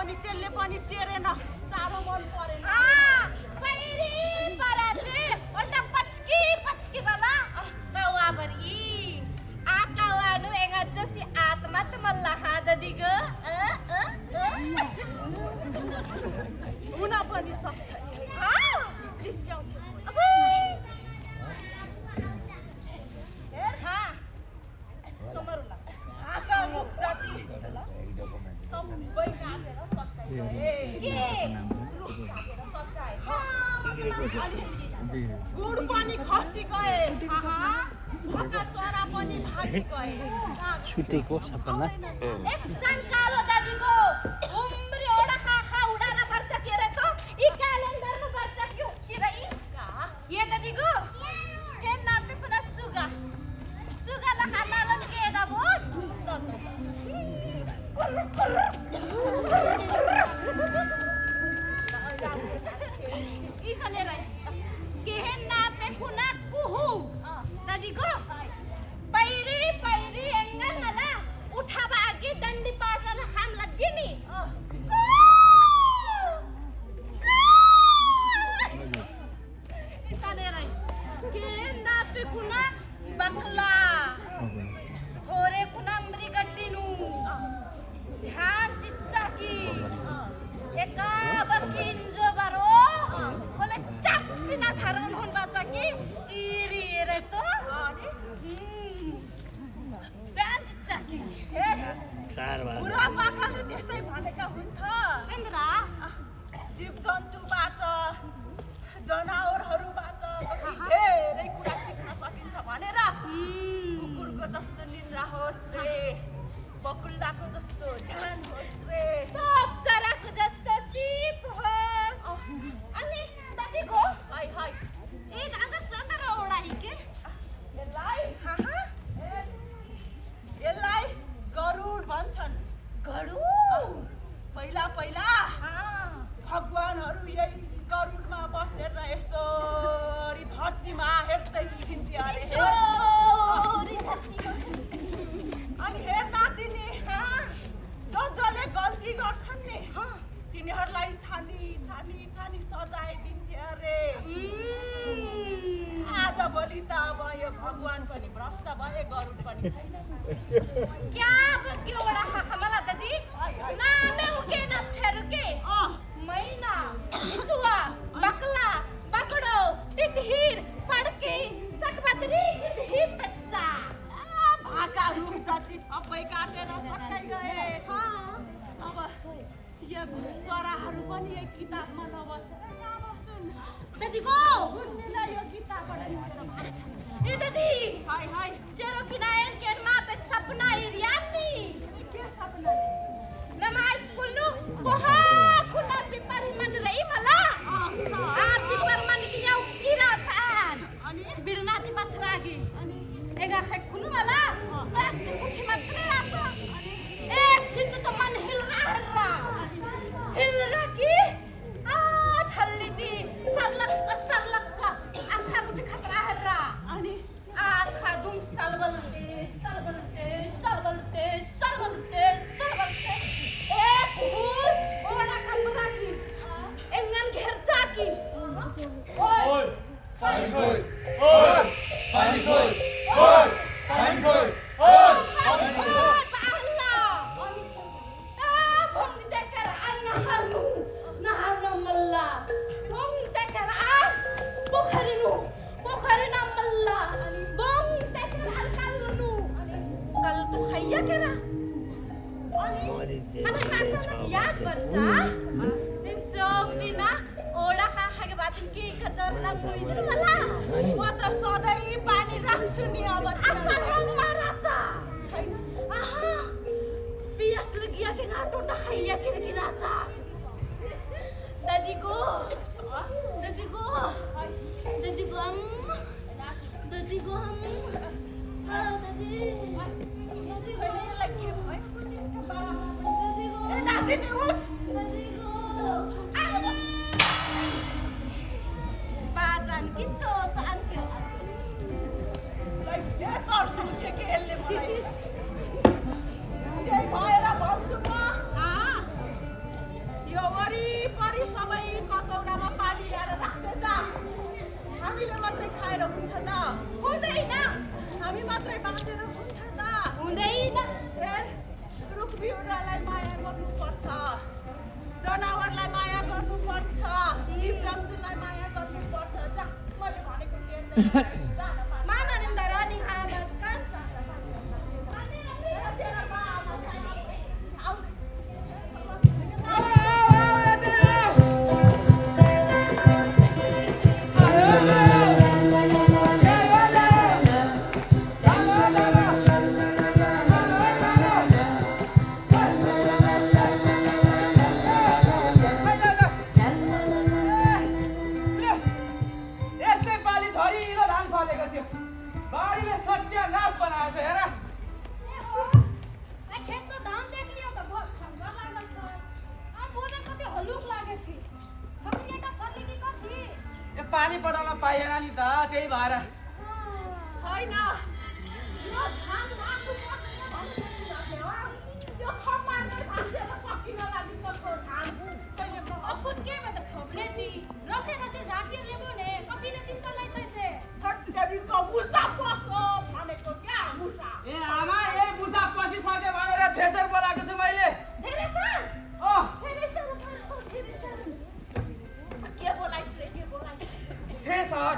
अनि त्यसले पनि टेरेन चारो मन परेन पैरी पराते ओटा पचकी पचकी वाला कौवा बरी आकावानु enga josi atma temalla hadadi go हुन पनि सक्छ जिस्क्याउँछ सोमरुला आका मुख जाति सबै काटेर सकाए गुड पनि खसी गए भका चरा पनि भागी गए छुटेको सपना एक कालो दादीको उम्री ओडा खा उडाना बच्चा के रे त ई क्यालेन्डर नु बच्चा क्यों चिरै ये दादीको के नापे पुना सुगा ला खानालन के दा बोट ई सने रे के नापे पुना कुहु दादीको पैरी engan मला उठा बागी दंडी पाडला काम लगी नी इसने रे के नापे कुना बकला होरे कुना मृगट्टीनु ध्यान चिच्चा की एका बकिंजो बारो बोले चापसिना थारोन हुन बाचा की इरी रे तो बुढा पाकाले त्यसै भनेका हुन्थ इन्द्रा जीव जन्तुबाट जनावरहरूबाट धेरै कुरा सिक्न सकिन्छ भनेर कुकुरको जस्तो निन्द्रा होस् रे बकुल्लाको जस्तो ध्यान होस् रे चराको जस्तो सिप होस् अनि दादीको हाय हाय ए दादा चरा ओडाही के यसलाई गरुड भन्छन् गरुड पहिला भगवानहरू यही गरुडमा बसेर यसरी धरतीमा हेर्दै हिँड्थे अरे अनि हेर्दा तिनी जसले गल्ती गर्छन् नि तिनीहरूलाई छानी सजाइदिन्थे अरे आजभोलि त अब यो भगवान पनि भ्रष्ट भए गरुड पनि छैन क्या बग्यो ओडा खाखमला दादी नामे उके नफ्ठेरु के मैना चुवा बकला पकड़ो टिटहीर फड़के चकबदरी टिटहीर बच्चा भाका रुख जति सबै काटेर सकाइ गए अब यो चराहरू पनि यो किताबमा नबसेर यहाँ बस्छन् दादीको उनीलाई यो किताबबाट लिएर भन्छन् ए दादी हाय जेरो किनायन के माते सपना इरियानी के सपना नमा स्कुल नु कोहा कुना पेपर मन रही मला पेपर मन किया उकिरा छान अनि बिडनाती पछरागी अनि एगा खै कुनु मला प्लास्टिक उठी मात्रै राछ एक छिन त मन हिलरा की थल्ली दी सरलक्क आँखा मुठी खतरा हर्रा अनि आँखा दुम सलबलते एक हुर ओडा कमरा की एंगन घेर जाकी ओय पानी खोल पाहला भंग देकर नहारनो मल्ला भंग देकर पोखरीना मल्ला भंग देकर अलकालनु कल तू खैया केरा अनि अचानक याद पर्छ दिन सब दिना ओडा खाके बाद के कचरना मुइदिन मला म त सधैँ पानी राख्छु नि अब असल हम्मा राचा पियास लगिया के घाटो नखाइया के राचा दादीको हम हेलो दादी के भयो नातिनी उठ बाजान कि चोचान के तर्साउँछ के यसले मलाई त्यही भएर भन्छु म Mana nih darani hamas kan? यस्तै पालि धरिलो धान फलेको थियो बाढीले सत्यानाश बनाएको छ हेर खेतको धान देख्लियो त छङ्ग लागल छ अब बोले कति हलुक लागे छि कति एटा फल्ली कि कति यो पानी पठाउन पाइएन नि त त्यही भएर होइन यो धान राख्नु पर्दैन भनेर यो खपार्ने भान्सेमा सकिन लागिसक्यो धान कहिले अपन के में त ठोकले छि रसे रसे झाटिए लेबो ने कतिले चिन्ता नै छैसे देवीको मुसा पसो भनेको क्या मुसा ए आमा यही बुसा पसिसक्यो भनेर थ्रेसर बोलाएको छु मैले धेरै सर अँ धेरै सर के बोलाइस् रे के बोलाइस् थ्रेसर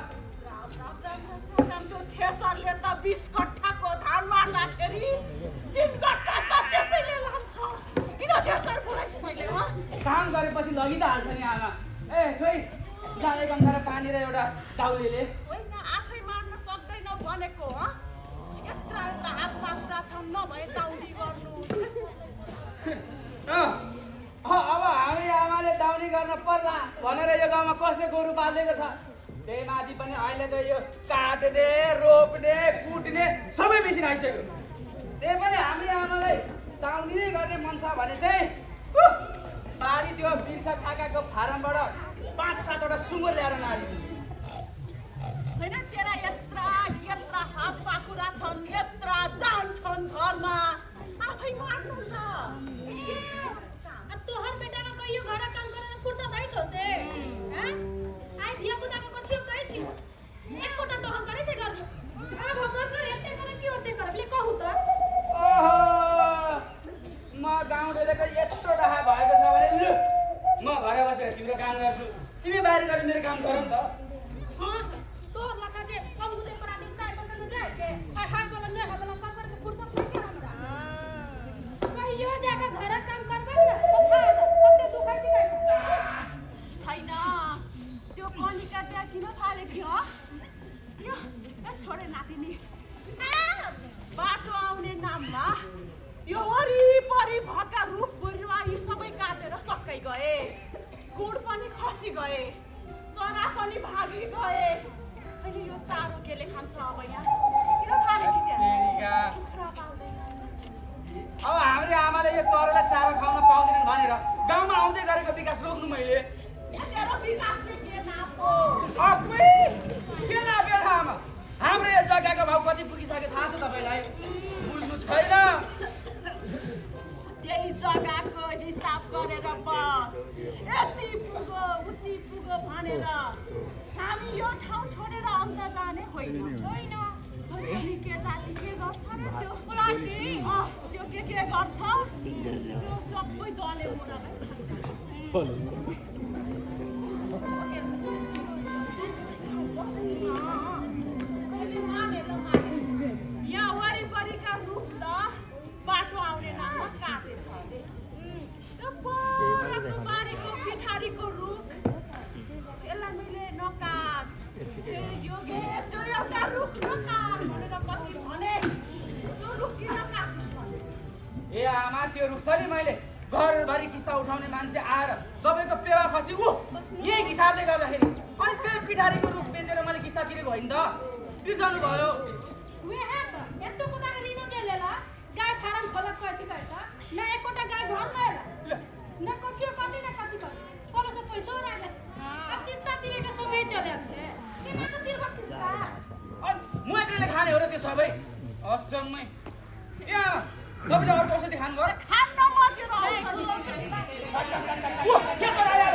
त्यो थ्रेसरले त 20 कट्ठाको धान मार्दाखेरि 3 कट्ठा त त्यसैले लान्छ किन थ्रेसर बोलाइस् मैले हो काम गरेपछि लगि त हाल्छ नि आमा ए छोइ जाने गम्खाएर पानी र एउटा दाउलेले होइन आफै मार्न सक्दैन भनेको हो यत्र यत्र हात पाखुरा छन् नभए दाउडी गर्नु अब हामी आमाले दाउनी गर्न पर्ला भनेर यो गाउँमा कसले गोरु पालेको छ त्यही माथि पनि अहिले त यो काट्ने रोप्ने कुट्ने सबै मेसिन आइसक्यो त्यही पनि हामी आमालाई दाउनी नै गर्ने मन छ भने चाहिँ बारी त्यो बिर्ख काकाको फारमबाट 5-7वटा सुँगुर ल्याएर नारिदिन्छु होइन तेरा यत्र हात पाखुरा छन् यत्र जान छन् घरमा आफै मार्नु न तोहर बेटाको कहियो घर काम गरेर फुर्सद आइ छोसे हैं आइ धिया पुताको कथियो कहै छि एक कोटा टहल करे छै घर अब हमस कर एते करे के होते करले कहू त ओहो म गाउँ डेलेको यत्रो डाहा भएको छ भने लु म घरै बसेर तिम्रो काम गर्छु तिमी बाहिर गएर मेरो काम गर नि त तोर लखा जे अमगुते पराठी चाय बसन जाए के हाय हाय बोला न हबला कर के फुर्सद नै छ हमरा कहियो जाके घर काम करबे न त थाहा त कते दुखाइ छि गाई छैन त्यो कनिका त्यहाँ किन थाले कि हो यो छोडे नातिनी बाटो आउने नाममा यो वरिपरि भएका रुख बिरुवा यी सबै काटेर सकै गए गुड पनि खसी गए चरा पनि भागी गए अनि यो चारो केले खान्छ अब यहाँ किन थाले कि तेरिका। त्यहाँ कुखुरा पाउँदैन अब हामीले आमाले यो चरालाई चारो खाउन पाउँदैनन् भनेर गाउँमा आउँदै गरेको विकास रोक्नु मैले तेरो विकासले के नाप्यो अपुई के नाप्यो र आमा हाम्रो यो जग्गाको भाउ कति पुगिसक्यो थाहा छ तपाईँलाई बुझ्नु छैन त्यही जग्गाको हिसाब गरेर बस यति पुगो उति पुगो भनेर हामी यो ठाउँ छोडेर अन्त जाने होइन होइन अनि के जाति के गर्छ र त्यो पुलाटी त्यो के गर्छ त्यो सबै दले मुरालाई यहाँ वरिपरिका रुख ल बाटो आउने नाममा काटेछ अरे त्यो परको बारीको पिछाडिको रुख यसलाई मैले नकाट यो त्यो एउटा रुख नकाट भनेर कति भने त्यो रुख किन काटिस् भने ए आमा त्यो रुख नि मैले घरभरि किस्ता उठाउने मान्छे आएर तपाईँको पेवा खसी यही घिसार्दै गर्दाखेरि अनि त्यही पिठारीको रुख बेचेर मैले किस्ता तिरेको होइन त बिर्सनु भयो वे है त यत्तो को दाग रिनो चलेला गाय फारम खोलक कति कहता न एकटा गाय घर लाएला न कथियो कति न कति कर पलस पैसा राखे अब किस्ता तिरे के समय चले छे के न त तिर बक्सिस अनि म एक्लै खाने हो र त्यो सबै अचम्मै ए आमा तपाईँले अर्को औषधि खानुभयो खान्न म त्यो औषधि के गरायो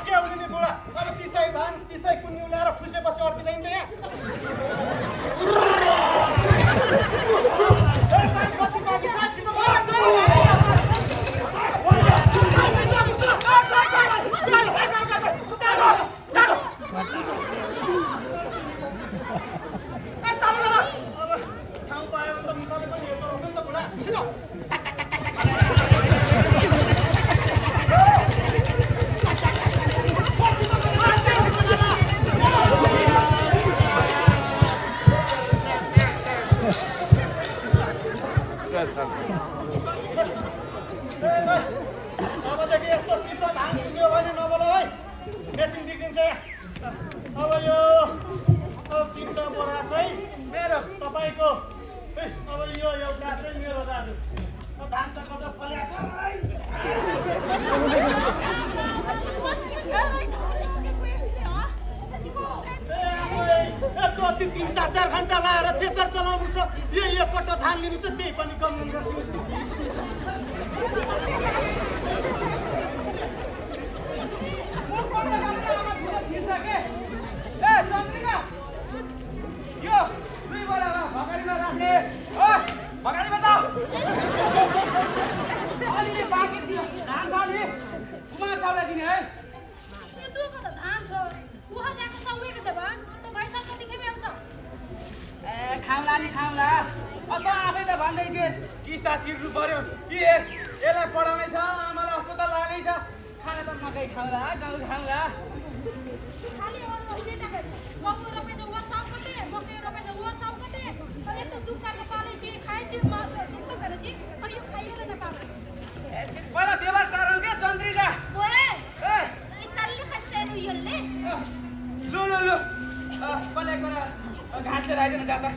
के हुने नि बुढा अब चिसाई धान चिसाई कुन्यु ल्याएर खुसेपछि अड्किँदैन त यहाँ कति बाँकी छ छिटो ठाउँ पायो भने त मुसाले पनि हेर्छ नि त बुढा छिटो अबदेखि यस्तो चिसो धान किन्यो भने नबोल है मेसिन बिग्रिन्छ यहाँ अब यो 3 बोरा चाहिँ मेरो तपाईँको अब यो एउटा चाहिँ मेरो दाजु धान त कता फल्याएको छ है 3-4 घन्टा लाएर थ्रेसर चलाउनु छ यो एक कट्टा धान लिनु छ त्यही पनि कम गर्छु खाउँला अब आफै त भन्दै थिए किस्ता तिर्नु पर्यो कि यसलाई पढाउनै छ आमालाई अस्पताल लागै छ खाना त मकै खाउँला गाउँ खाउँला पहिला व्यवहार गरौँ क्या चन्द्रिका लु लु लु पहिला एकपल्ट घाँस लिएर आइदिनु जाता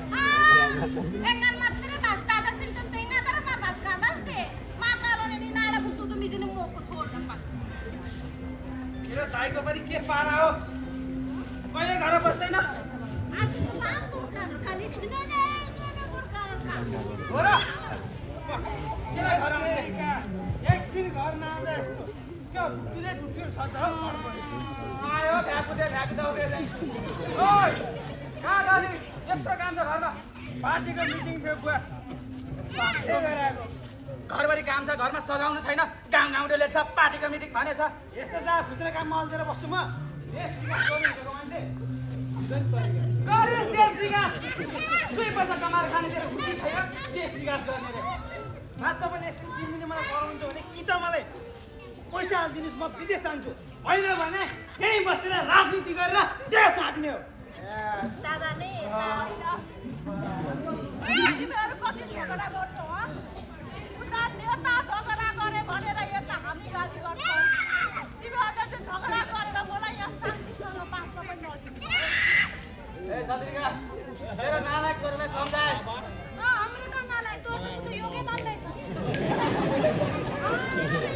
मेरो दाइको पनि के पारा हो कहिले घर बस्दैन हो र घर एकछिन घर नआउँदा दिनै टुट्यो छ त आयो भ्याकुदे कहाँ गाली यत्रो काम छ घरमा पार्टीको मिटिङ थियो बुवा घरभरि काम छ घरमा सजाउनु छैन गाउँ गाउँले छ पार्टीको मिटिङ भनेछ यस्तो जहाँ खुस्रे काममा अल्झेर बस्छु म देश विकास गर्नेको मान्छे देश विकास 2 पैसा कमाएर खानेतिर खुसी छैन देश विकास गर्ने रे तपाईँले यस्तो चिन्दिने मलाई गराउनुहुन्छ भने कि त मलाई पैसा हालिदिनुहोस् म विदेश जान्छु होइन भने यहीँ बसेर राजनीति गरेर देश हाँक्ने हो दादा नै तिमीहरू कति झगडा गर्छौ उता नेता झगडा गरे भनेर यता हामी गाली गर्छौ तिमीहरूले चाहिँ झगडा गरेर मलाई यहाँ शान्तिसँग बाँच्न पनि नदिनु ए चन्द्रिका मेरो नालायक छोरालाई सम्झाए हाम्रो त नालायक तँ त योगी बन्दै छ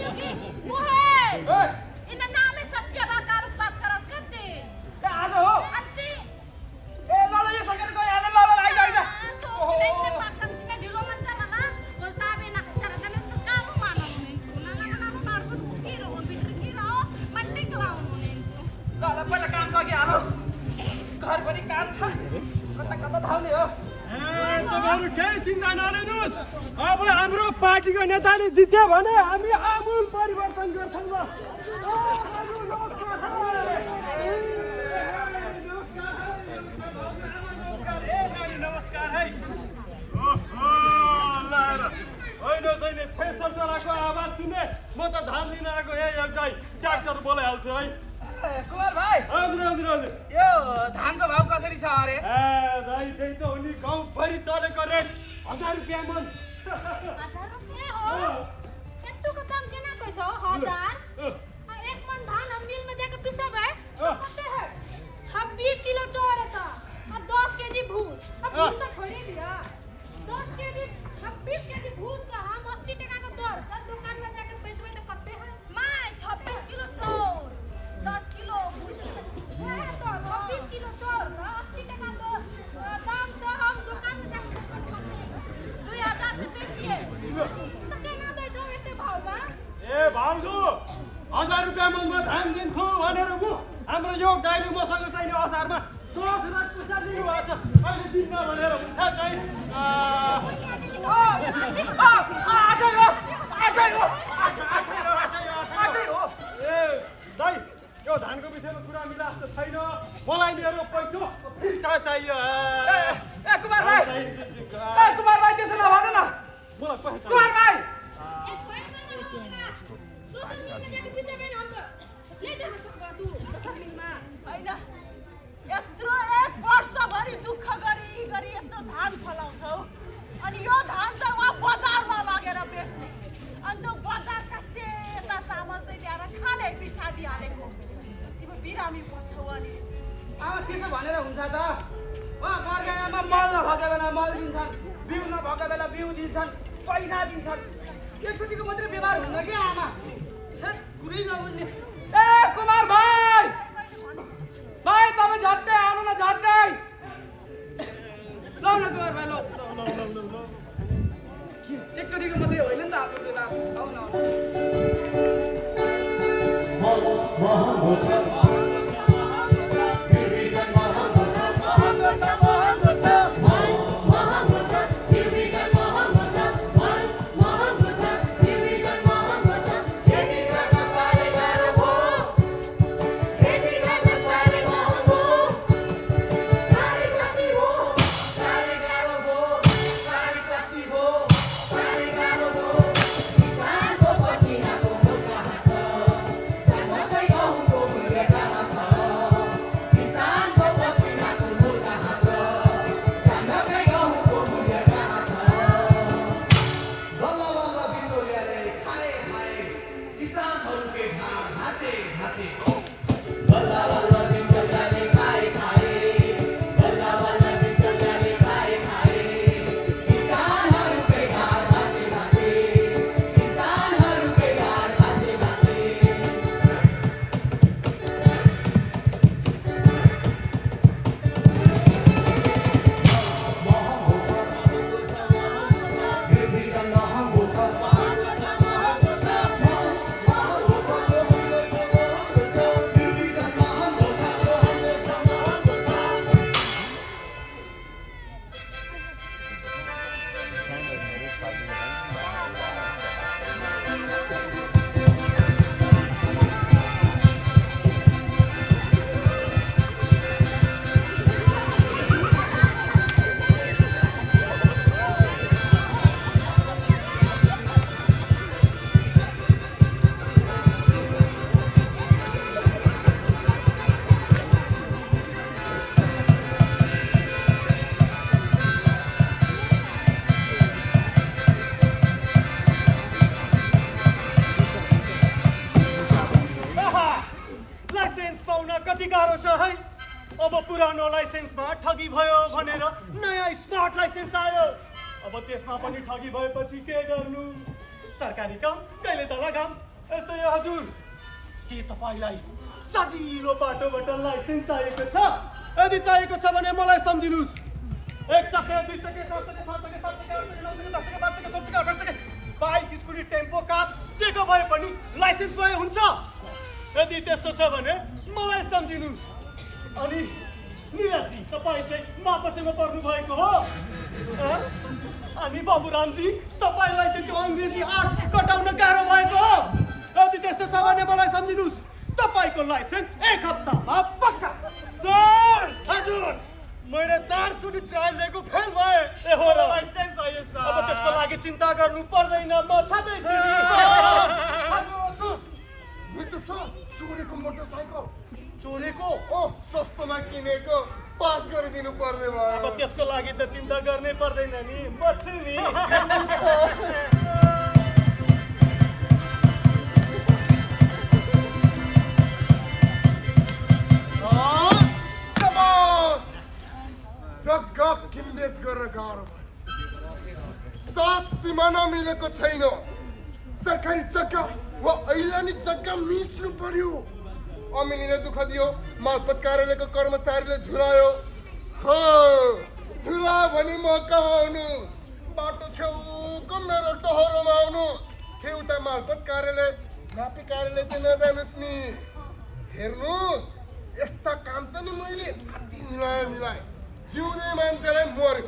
योगी मोहे इन नामै सच्ची बात करत करते आज हो ए ल ल यो सकेर गयो हाले ल ल आइज ल पहिला काम सके हालो घर पनि काम छ कता कता धाउने हो तपाईँहरू केही चिन्ता नलिनुहोस् अब हाम्रो पार्टीको नेताले जित्यो भने हामी आमूल परिवर्तन गर्छौँ नमस्कार है होइन छैन थ्रेसर चलाएको आवाज सुने म त धान लिन आएको एउटा ट्र्याक्टर बोलाइहाल्छु है कुमार भाइ हजुर हजुर हजुर यो धानको भाउ कसरी छ अरे दाइ त्यही त हो नि गाउँभरि चलेको रेट 1000 रुपियाँ मन 1000 रुपियाँ हो यत्रोको दाम केनाको छ 1000 एक मन धान हम मिल में जाके पिसा भाई कते है 26 किलो चौर था और 10 केजी भूस अब भूस तो छोड़ दिया 10 केजी 26 केजी भूस का हम 80 टका का दर सब दुकान में जाके बेचबे तो कते है माय 26 किलो चौर 10 किलो भूस है तो 26 किलो चौर का 80 टका दर दाम से हम दुकान में जाके 2000 से बेसी है तो केना दे छौ एते भाव बा ए भाउजू योग दाइले मसँग चाहिने असारमा 10,000 पैसा लिनुभएको छ अहिले दिन्न भनेर हुन्छ चाहिँ ए दाइ यो धानको विषयमा कुरा मिला जस्तो छैन मलाई मेरो पैसा फिर्ता चाहियो कुमार भाइ कुमार भाइ त्यसो नभन न मलाई पैसा कुमार भाइ होइन यत्रो 1 वर्षभरि दुःख गरी यत्रो धान फलाउँछौ अनि यो धान चाहिँ उहाँ बजारमा लगेर बेच्ने अनि त्यो बजारका सेता चामल चाहिँ ल्याएर खाने बिसादी हालेको तिम्रो बिरामी पर्छौ अनि त्यसो भनेर हुन्छ त मर्गामा मल नभएको बेला मल दिन्छन् बिउ नभएको बेला बिउ दिन्छन् पैसा दिन्छन् एकचोटिको मात्रै व्यवहार हुन्न क्या आमा कुरै नबुझ्ने ए कुमार भाइ भाइ तपाईँ झट्टै आउनु न झट्टै ल न कुमार भाइ ल एकचोटिको मात्रै होइन नि त आफ्नो व्यवहार आउनु अब पुरानो लाइसेन्समा ठगी भयो भनेर नयाँ स्मार्ट लाइसेन्स आयो अब त्यसमा पनि ठगी भएपछि के गर्नु सरकारी काम कहिले त लगाम यस्तै हजुर के तपाईलाई सजिलो बाटोबाट लाइसेन्स चाहिएको छ यदि चाहिएको छ भने मलाई सम्झिनुस् 1 चक्के 2 चक्के 4 चक्के 5 चक्के 7 चक्के 8 चक्के 9 चक्के 10 चक्के 12 चक्के 16 चक्के 18 चक्के बाइक स्कुटी टेम्पो कार जेको भए पनि लाइसेन्स भए हुन्छ यदि त्यस्तो छ भने मलाई सम्झिनुस् अनि निराजी तपाईँ चाहिँ मापसेमा पर्नु भएको हो अनि बाबुरामजी तपाईलाई चाहिँ त्यो अङ्ग्रेजी 8 कटाउन गाह्रो भएको हो यदि त्यस्तो छ भने मलाई सम्झिनुस् तपाईको लाइसेन्स 1 हप्तामा पक्का सर हजुर मैले 4 चोटि ट्रायल लिएको फेल भए ए हो र लाइसेन्स आयो सर अब त्यसको लागि चिन्ता गर्नु पर्दैन म छादै छु चोरेको मोटरसाइकल चोरेको सस्तोमा किनेको पास गरिदिनु पर्ने भयो अब त्यसको लागि त चिन्ता गर्नै पर्दैन नि म छु नि जग्गा किनबेच गरेर गाह्रो भयो साथ सिमाना मिलेको छैन सरकारी जग्गा वा ऐलानी जग्गा मिच्नु पर्यो अमिनीले दुःख दियो मालपत कार्यालयको कर्मचारीले झुलायो हो झुला भने म कहाँ आउनु बाटो छेउको मेरो टहरोमा आउनु खेउता मालपत कार्यालय नापी कार्यालय चाहिँ नजानुस् नि हेर्नुहोस् यस्ता काम त नि मैले कति मिलाएँ जिउँदै मान्छेलाई मर्यो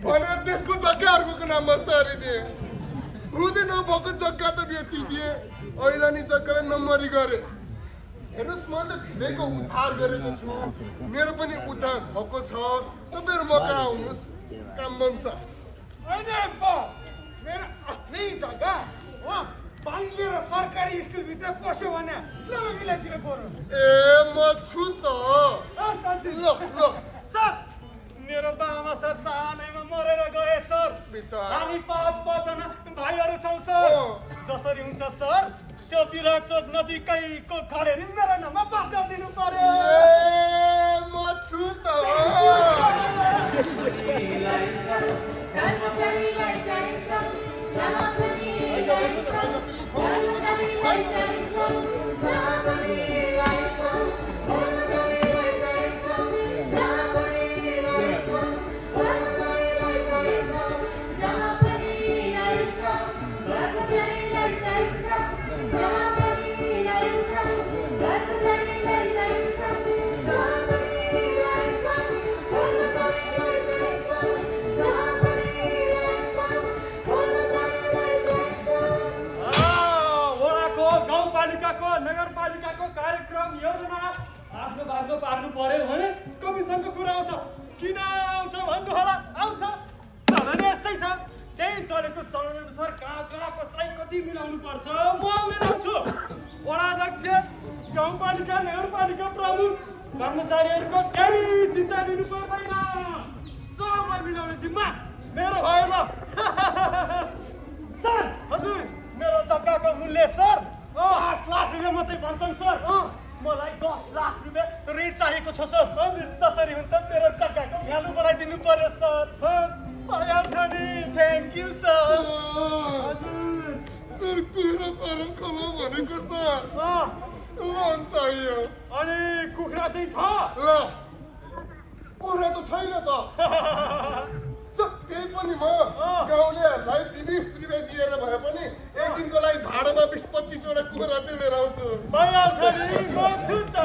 भनेर त्यसको जग्गा अर्को नाममा सारिदिए हुँदै नभएको जग्गा त बेचिदिए अहिले नि जग्गालाई नमरी गरे हेर्नुहोस् मैले त धेरैको उद्धार गरेको छु मेरो पनि उद्धार भएको छ तपाईँहरू मका आउनुहोस् काम बन्छ होइन मेरो आफ्नै जग्गा बाङ्गिएर सरकारी स्कुलभित्र पस्यो भने मिलाइदिनु पर्यो ए म छु त ल सर मेरो बाबा सर सानैमा मरेर गए सर बिचारा। हामी 5 भाइहरू छौँ सर जसरी हुन्छ सर त्यो विराट चोक नजिकैको खडेरी मेरो नाममा पास गरिदिनु पर्यो ए म छु त कर्मचारीलाई चाहिन्छ जहाँ पनि चाहिन्छ कर्मचारीलाई चाहिन्छ जहाँ पनि चाहिन्छ कर्मचारीलाई चाहिन्छ जहाँ पनि चाहिन्छ कर्मचारीलाई चाहिन्छ जहाँ पनि चाहिन्छ कर्मचारीलाई चाहिन्छ जहाँ पनि चाहिन्छ कर्मचारीलाई चाहिन्छ जहाँ पनि चाहिन्छ कर्मचारीलाई चाहिन्छ जहाँ वडाको गाउँपालिकाको नगरपालिकाको कार्यक्रम योजना आफ्नो बाटो पार्नु पर्यो भने कमिसनको कुरा आउँछ किन आउँछ भन्नु होला आउँछ तर नि यस्तै छ त्यही चलेको चलनअनुसार कहाँ कसलाई कति मिलाउनु पर्छ म मिलाउँछु वडाध्यक्ष गाउँपालिका नगरपालिका प्रमुख कर्मचारीहरूको केही चिन्ता लिनु पर्दैन सबलाई मिलाउने जिम्मा मेरो भयो ल सर हजुर मेरो जग्गाको मूल्य सर 5 लाख रुपियाँ मात्रै भन्छन् सर मलाई 10 लाख रुपियाँ ऋण चाहिएको छ सर हजुर जसरी हुन्छ मेरो जग्गाको भ्यालु बढाइदिनु पर्यो सर भइहाल्छ नि थ्याङ्क यू सर हजुर सर कुखुरा फारम खोला भनेको सर लोन चाहियो अनि कुखुरा चाहिँ छ ल कुखुरा त छैन त सर त्यही पनि म गाउँलेहरूलाई 20 रुपियाँ दिएर भए पनि एक दिनको लागि भाडामा 20-25 वटा कुखुरा चाहिँ लिएर आउँछु भइहाल्छ नि म छु त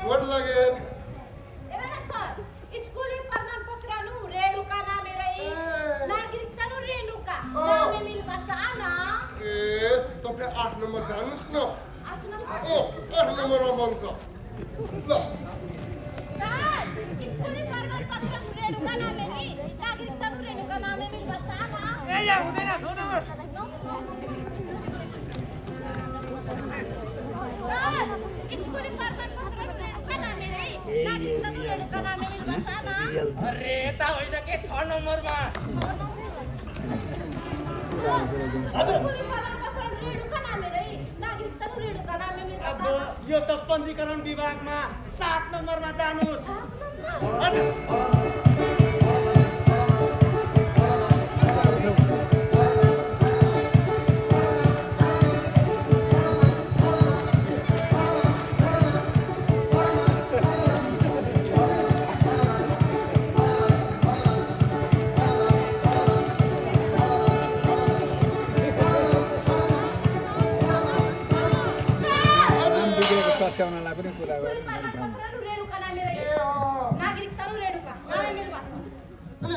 गोड लागेल ए तपाईँ 8 नम्बर जानुहोस् न 8 नम्बरमा बन्छ ल यहाँ हुँदैन हुनुहोस् अरे यता होइन के 6 नम्बरमा अब यो त पञ्जीकरण विभागमा 7 नम्बरमा जानुहोस् हजुर सच्याउनलाई पनि कुरा गर्नु अनि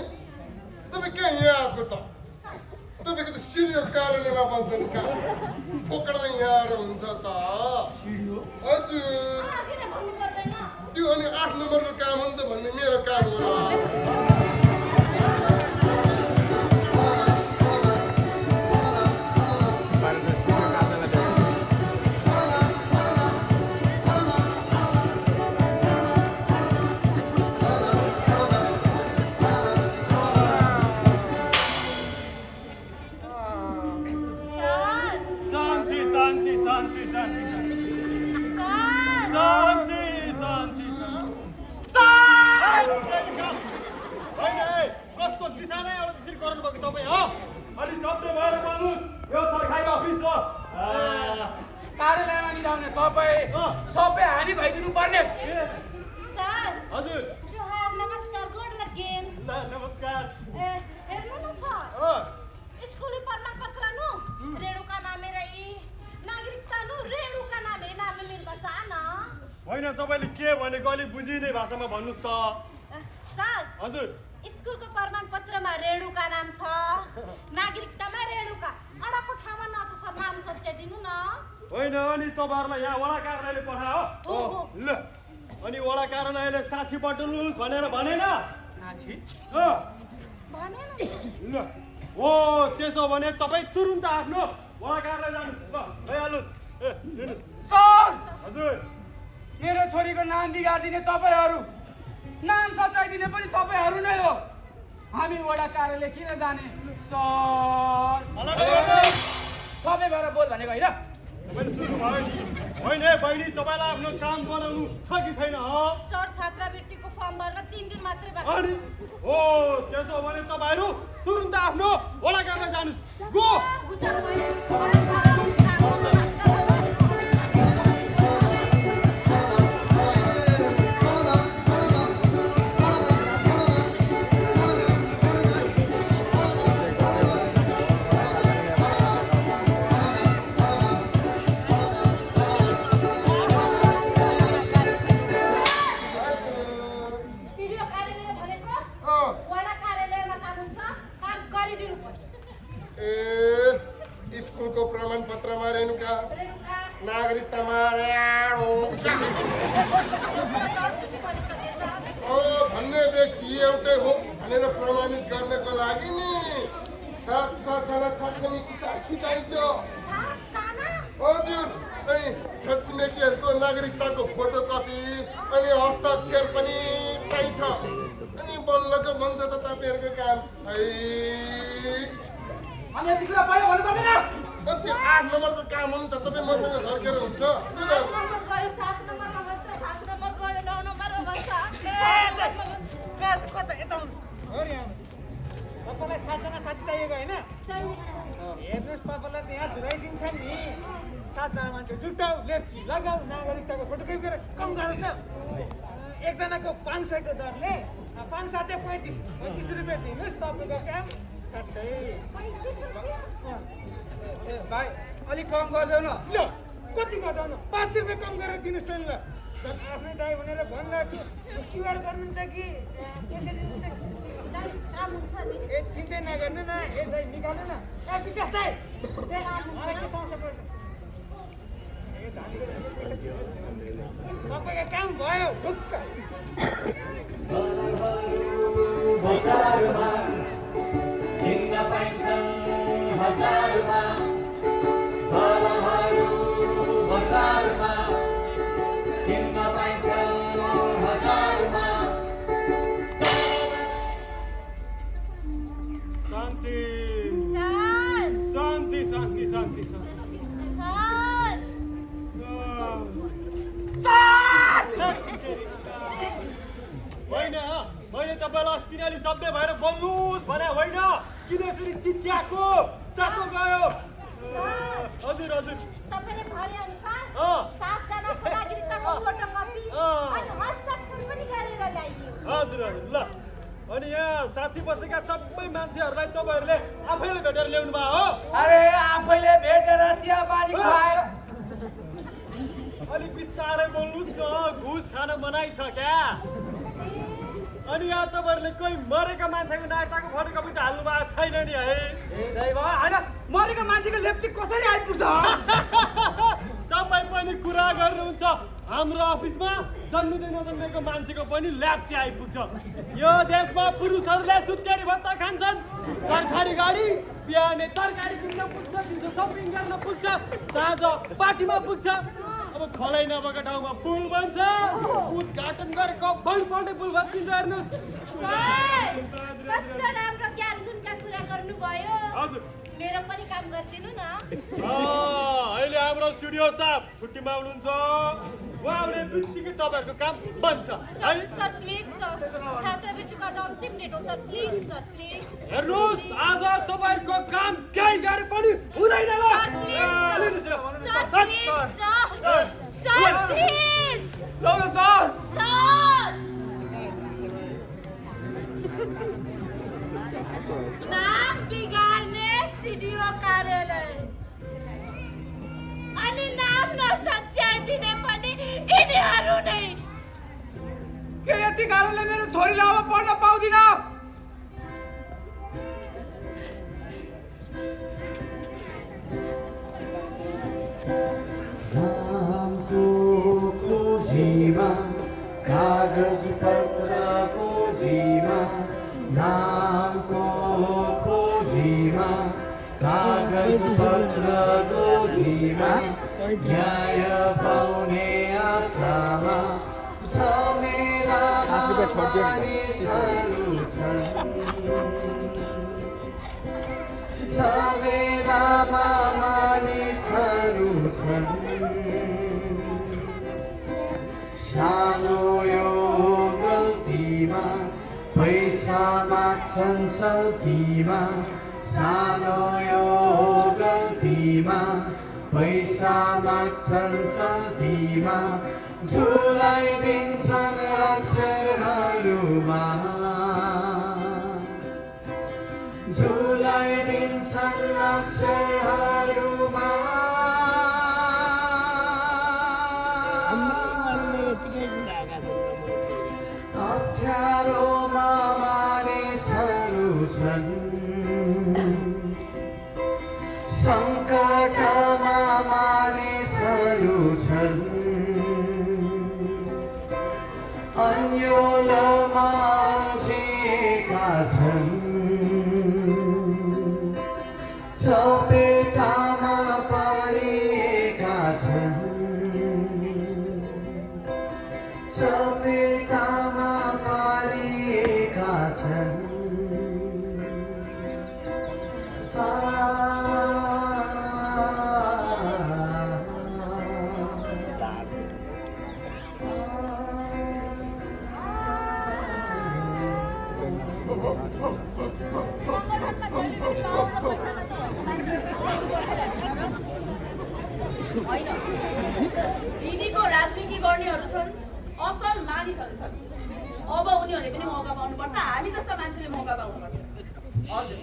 तपाईँ कहाँ यहाँ आएको त तपाईँको त सिडियो कार्यालयमा बन्छ नि कहाँ पोकडमा यहाँ आएर हुन्छ त हजुर त्यो अनि 8 नम्बरको काम हो नि त भन्ने मेरो काम हो ल बिसानै एउटा त्यसरी गर्नुभएको तपाईँ हो अलि सबै भएर बोल्नुहोस् यो सरकारी अफिस हो कार्यालयमा निदाउने तपाईँ सबै हानि भइदिनु पर्ने सर हजुर जोहार नमस्कार गोड लगेन नमस्कार हेर्नु न सर स्कुली प्रमाणपत्र नु रेणुका नामे रही नागरिकता नु रेणुका नामे मिल्छ न होइन तपाईँले के भनेको अलिक बुझिने भाषामा भन्नुहोस् त सर हजुर स्कुलको प्रमाणपत्रमा रेणुका नाम छ नागरिकतामा रेणुका अडाको ठाउँमा नछ सर नाम सच्याइदिनु न होइन अनि तपाईँहरूलाई यहाँ वडा कार्यालयले पठायो ल अनि वडा कार्यालयले साक्षी बटुल्नुहोस् भनेर भनेन साक्षी भनेन ल ओ त्यसो भने तपाईँ तुरुन्त आफ्नो वडा कार्यालय जानुहोस् ल गइहाल्नुहोस् सर हजुर मेरो छोरीको नाम बिगारिदिने तपाईँहरू नाम सचाइदिने पनि तपाईँहरू नै हो हामी वडा कार्यालय किन जाने सर सबै भएर बोल भनेको होइन होइन बहिनी तपाईँलाई आफ्नो काम बनाउनु छ कि छैन सर छात्रवृत्तिको फर्म भर्न 3 दिन मात्रै बाँकी अनि हो त्यसो भने तपाईँहरू तुरुन्त आफ्नो वडा कार्यालय जानुहोस् गो नागरिकतामा भन्नेदेखि एउटै हो भनेर प्रमाणित गर्नको लागि नि 7-7 छात्रछात्रीको साक्षी चाहिन्छ हजुर अनि छात्रछात्रीहरूको नागरिकताको फोटोकपी अनि हस्ताक्षर पनि चाहिन्छ अनि बल्लको भन्छ त तपाईँहरूको काम अनि यति कुरा पढ्यो भन्नु पर्दैन त्यो 8 नम्बरको काम हो नि त तपाईँ मसँग झर्केर हुन्छ तपाईँलाई 7 जना साथी चाहिएको होइन हेर्नुहोस् तपाईँलाई त्यहाँ धुराइदिन्छ नि 7 जना मान्छे जुटाउ लेप्ची लगाऊ नागरिकताको फोटोकपी गरेर कम गरेर छ एकजनाको 500 को दरले 5-7 35 रुपियाँ दिनुहोस् तपाईँको काम ए भाइ अलिक कम गरिदेऊ न ल कति घटाउनु 5 रुपियाँ कम गरेर दिनुहोस् न ल आफ्नै दाइ भनेर भनिरहेको छु क्युआर गर्नुहुन्छ कि त्यसै दिनुहुन्छ ए चिन्तै नगर्नु न ए दाइ निकाल्नु न ए विकास दाइ मलाई के समस्या पर्छ ए तपाईँको काम भयो ढुक्क मैले तपाईँलाई अस्ति नै सबै भएर बोल्नुहोस् भने होइन किन यसरी चिच्याको सातो गयो हजुर हजुर तपाईले भने अनुसार 7 जनाको नागरिकताको फोटोकपी अनि हस्ताक्षर पनि गरेर ल्याइयो हजुर हजुर ल अनि यहाँ साथी बसेका सबै मान्छेहरूलाई तपाईँहरूले आफैले भेटेर ल्याउनु भयो हो अरे आफैले भेटेर चिया पानी खुवाएर अलिक बिस्तारै बोल्नुहोस् न घुस खान मनाइ छ क्या अनि यहाँ तपाईँहरूले कोही मरेका मान्छेको नागरिकताको फोटोकपी त हाल्नु भएको छैन नि है होइन मरेको मान्छेको लेप्ची कसरी आइपुग्छ तपाईँ पनि कुरा गर्नुहुन्छ हाम्रो अफिसमा जन्मिँदै नजन्मेको मान्छेको पनि ल्याप्ची आइपुग्छ यो देशमा पुरुषहरूले सुत्केरी भत्ता खान्छन् सरकारी गाडी बिहानै तरकारी किन्न पुग्छ दिउँसो सपिङ गर्न पुग्छ साँझ पार्टीमा पुग्छ अब खलै नभएको ठाउँमा पुल बन्छ उद्घाटन गरेको भइपल्टै पुल भत्किन्छ हेर्नुहोस् कस्तो राम्रो ज्ञान गुणका कुरा गर्नुभयो हजुर मेरो पनि काम गरिदिनु न अहिले हाम्रो स्टुडियो साहब छुट्टीमा हुनुहुन्छ उहाँ आउने बित्तिकै तपाईँहरूको काम बन्छ है सर प्लिज सर छात्रवृत्तिको आज अन्तिम डेट हो सर प्लिज हेर्नुहोस् आज तपाईँहरूको काम केही गरे पनि हुँदैन ल नाम बिगार्ने सिडिओ कार्यालय अनि नाम नसच्याइदिने पनि यिनीहरू नै के यति गाह्रोले मेरो छोरीलाई अब पढ्न पाउँदिन नामको खोजीमा कागज पत्रको जीमा नामको खोजीमा कागज पत्रको जीमा न्याय पाउने आशामा झमेलामा मानिसहरू छन् झमेलामा मानिसहरू छन् सानो यो गल्तीमा पैसा माग्छन् चल्तीमा सानो यो गल्तीमा पैसा माग्छन् चल्तीमा झुलाइदिन्छन् अक्षरहरूमा झुलाइदिन्छन् अक्षरहरूमा अप्ठ्यारोमा मानिसहरू छन् सङ्कटमा मानिसहरू छन् अन्योलमा अल्झिएका छन् चपेटामा पारिएका छन् चपेटामा पारिएका छन् होइन दिदीको राजनीति गर्नेहरू छन् असल मानिसहरू छन् अब उनीहरूले पनि मौका पाउनुपर्छ हामी जस्ता मान्छेले मौका पाउनुपर्छ हजुर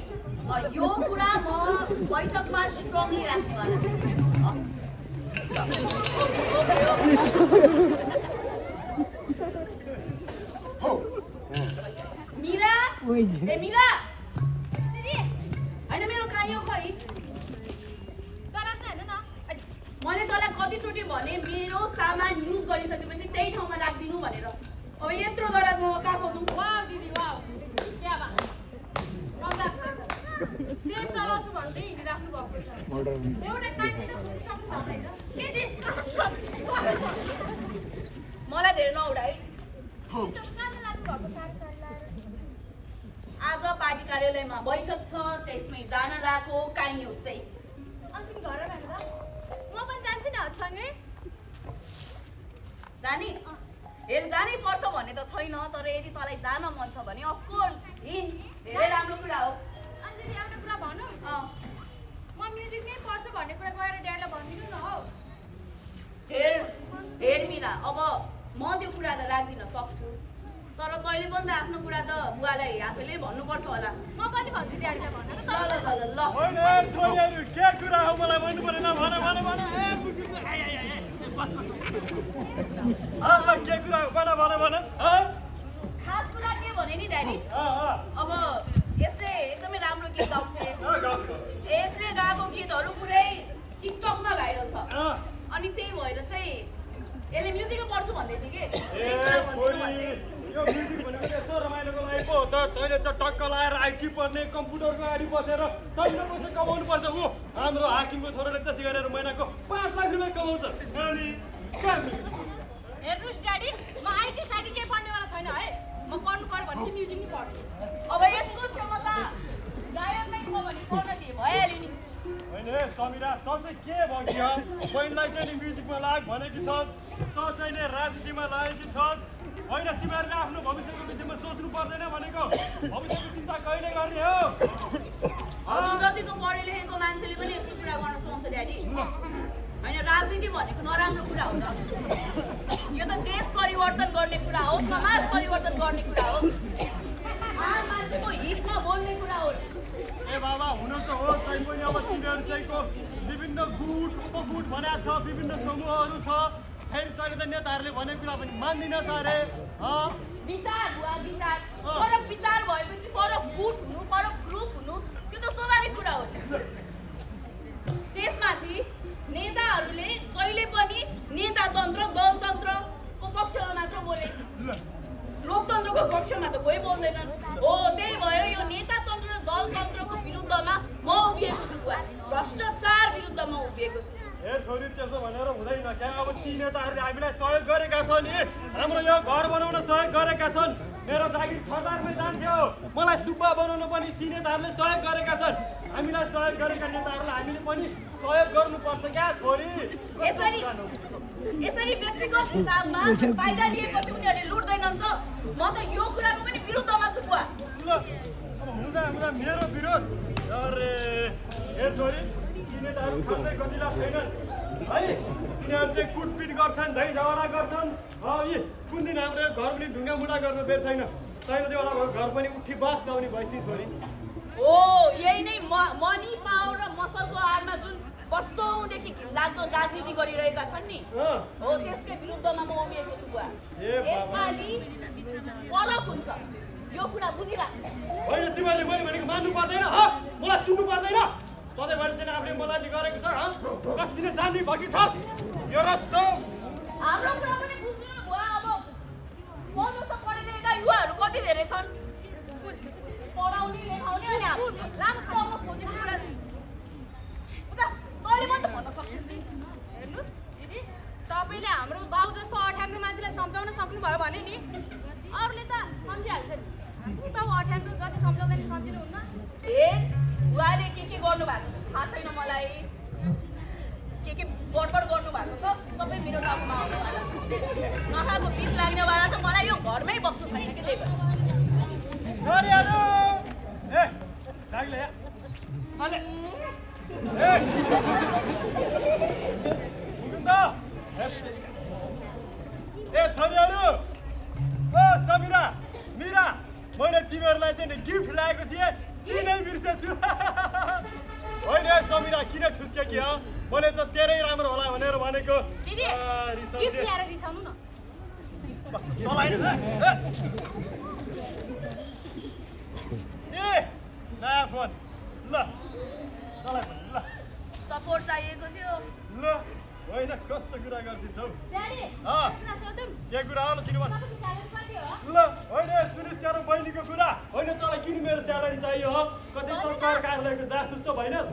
यो कुरा म बैठकमा स्ट्रङली राख्नेवाला मिरा ए मिरा होइन मेरो काइयो खै मैले तँलाई कतिचोटि भने मेरो सामान युज गरिसकेपछि त्यही ठाउँमा राखिदिनु भनेर अब यत्रो दराजमा म कहाँ खोजौँ वाह दिदी वाह क्या बा त्यो सरासु भन्दै हिँडिराख्नु भएको छ एउटा मलाई धेरै नउडा है आज पार्टी कार्यालयमा बैठक छ त्यसमै जान लागेको काइयो चाहिँ जाने हेर जानै पर्छ भन्ने त छैन तर यदि तँलाई जान मन छ भने अफकोर्स हिँड धेरै राम्रो कुरा हो अन्जली एउटा कुरा भनौँ म म्युजिक नै पर्छ भन्ने कुरा गएर ड्याडीलाई भनिदिनु न हौ हेर मिरा अब म त्यो कुरा त राख्दिन सक्छु तर तैँले पनि त आफ्नो कुरा त बुवालाई आफैले भन्नुपर्छ होला म पनि भन्छु ड्याडीलाई भनेर ल ल ल के कुरा हो मलाई भन्नु परेन भन भन भन के कुरा हो भन भन भन खास कुरा के भने नि ड्याडी अब यसले एकदमै राम्रो गीत गाउँछ यसले गाएको गीतहरू पुरै टिकटकमा भाइरल छ अनि त्यही भएर चाहिँ यसले म्युजिकै पढ्छु भन्दै थियो कि यो म्युजिक भनेको यसो रमाइलोको लागि पो हो त तैँले चाहिँ टक्क लाएर आइटी पढ्ने कम्प्युटरको अगाडि बसेर कहिले पैसा कमाउनु पर्छ ऊ हाम्रो हाकिमको छोराले त्यसै गरेर महिनाको 5 लाख रुपियाँ कमाउँछ अनि हेर्नुहोस् ड्याडी म आइटी साइटी केही पढ्नेवाला छैन है म पढ्नु पर्यो भने चाहिँ म्युजिक नै पढ्छु अब यसको क्षमता गायकमै छ भने पढ्न दिए भइहाल्यो नि होइन समिरा त चाहिँ के भयो बहिनीलाई चाहिँ नि म्युजिकमा लाग भनेकी छस् त चाहिँ नि राजनीतिमा लागेकी छस् होइन तिमीहरूले आफ्नो भविष्यको विषयमा सोच्नु पर्दैन भनेको भविष्यको चिन्ता कहिले गर्ने हो राजनीति भनेको नराम्रो कुरा हो र? यो त देश परिवर्तन गर्ने कुरा हो, समाज परिवर्तन गर्ने कुरा हो, आम मान्छेको हितमा बोल्ने कुरा हो। ए बाबा हुन त हो, तैपनि अब तिनीहरू चाहिँको विभिन्न गुट उपगुट भनेको छ, विभिन्न समूहहरू छ। फेरि तैँले त नेताहरूले भनेको कुरा पनि मान्दिनस् अरे। विचार बुवा, विचार फरक विचार भएपछि फरक गुट हुनु, फरक ग्रुप हुनु, त्यो त स्वाभाविक कुरा हो। त्यसमाथि नेताहरूले कहिले पनि नेतातन्त्र दलतन्त्रको पक्षमा मात्र बोले, लोकतन्त्रको पक्षमा त कोही बोल्दैनन्। हो, त्यही भएर यो नेतातन्त्र र दलतन्त्रको विरुद्धमा म उभिएको छु बुवा, भ्रष्टाचार विरुद्धमा उभिएको छु। ए छोरी त्यसो भनेर हुँदैन क्या। अब ती नेताहरूले हामीलाई सहयोग गरेका छन् नि, हाम्रो यो घर बनाउन सहयोग गरेका छन्। मेरो जागिर खदारमै जान्थ्यो, मलाई सुब्बा बनाउन पनि ती नेताहरूले सहयोग गरेका छन्। हामीलाई सहयोग गरेका नेताहरूलाई हामीले पनि सहयोग गर्नुपर्छ क्या छोरी। यसरी व्यक्तिगत हिसाबमा फाइदा लिएपछि उनीहरूले लुट्दैनन् त। म त यो कुराको पनि विरुद्धमा छु बुवा। ल अब हुँदा हुँदा मेरो विरोध? अरे ए छोरी, ती नेताहरू खासै गतिला छैनन् है। तिनीहरू चाहिँ कुटपिट गर्छन्, झै झगडा गर्छन्। यी कुन दिन हाम्रो घर पनि ढुङ्गा मुढा गर्नु बेर छैन। तैँले त्यो एउटा घर पनि उठी बास गाउने भएपछि छोरी। हो, यही नै मनी पावर र मसलको आडमा जुन वर्षौँदेखि घिनलाग्दो राजनीति गरिरहेका छन् नि, हो त्यसकै विरुद्धमा म उभिएको छु बुवा। यसपालि फरक हुन्छ, यो कुरा बुझिरा। होइन, तिमीहरूले मैले भनेको मान्नु पर्दैन, मलाई सुन्नु पर्दैन। सधैँभरि चाहिँ आफूले मलाई गरेको छ, कति नै जान्ने भएकी छस् यो रस्तो। हाम्रो कुरा पनि बुझ्नु न बुवा। अब म जस्तो पढेलेखेका युवाहरू कति धेरै छन्, पढाउने लेखाउने, अनि राम्रोसँग खोजेको कुरा उता तैँले पनि त भन्न सक्छस् नि। हेर्नुहोस् दिदी, तपाईँले हाम्रो बाउ जस्तो अठ्याङ्ग्रो मान्छेलाई सम्झाउन सक्नुभयो भने नि अरूले त सम्झिहाल्छ नि। बाउ अठ्याङ्ग्रो जति सम्झाउँदा नि सम्झिनुहुन्न। बुवाले के गर्नु भएको थाहा छैन मलाई, के गडबड गर्नु भएको छ, सबै मेरो टाउकोमा आउनुवाला छ। नखाएको विष लाग्नेवाला छ, मलाई यो घरमै बस्नु छैन कि त्यही भएर। ए छोरीहरू, ओ समिरा, मिरा, मैले तिमीहरूलाई चाहिँ गिफ्ट ल्याएको थिएँ, किनै बिर्सेछु। होइन समिरा, किन ठुस्के कि मैले त तेरै राम्रो होला भनेर भनेको। दिदी, गिफ्ट ल्याएर रिसाउनु न। ए नयाँ फोन, ल तँलाई फोन, ल सपोर्ट चाहिएको थियो। ल होइन, कस्तो कुरा गर्छिस् हौ? ड्याडी, कुरा सोधौँ। के कुरा हो किन भन्? तपाईँको स्यालेरी कति हो? ल होइन, सुनिस् तेरो बहिनीको कुरा होइन। तँलाई किन मेरो स्यालेरी चाहियो हो? कति तँ कर कार्यालयको जासुस त भएनस्?